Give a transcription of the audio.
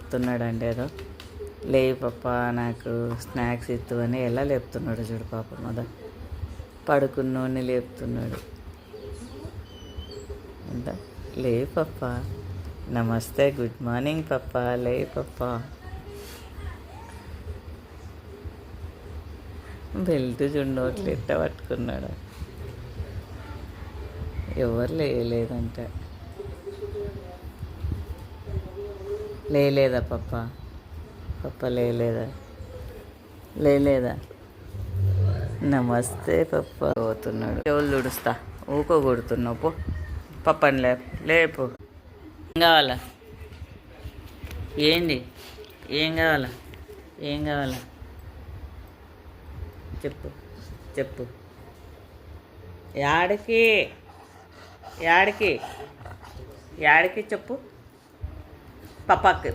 చెప్తున్నాడండి ఏదో లే పప్ప నాకు స్నాక్స్ ఇత్తు అని ఎలా లేపుతున్నాడు చూడు పాపం అదా పడుకున్నోడిని లేపుతున్నాడు ఎంత లే పప్ప నమస్తే గుడ్ మార్నింగ్ పప్ప లే పప్ప బెల్ట్ చుండోట్లు ఎట్ట పట్టుకున్నాడు ఎవరు లేదంటే లేలేదా పప్ప పప్ప లేలేదా నమస్తే పప్ప పోతున్నాడు చెవులు తుడుస్తా ఊకో కొడుతున్నావు పో పప్పని లేపు ఏం కావాలా ఏంటి ఏం కావాలా చెప్పు యాడికి చెప్పు పప్పకి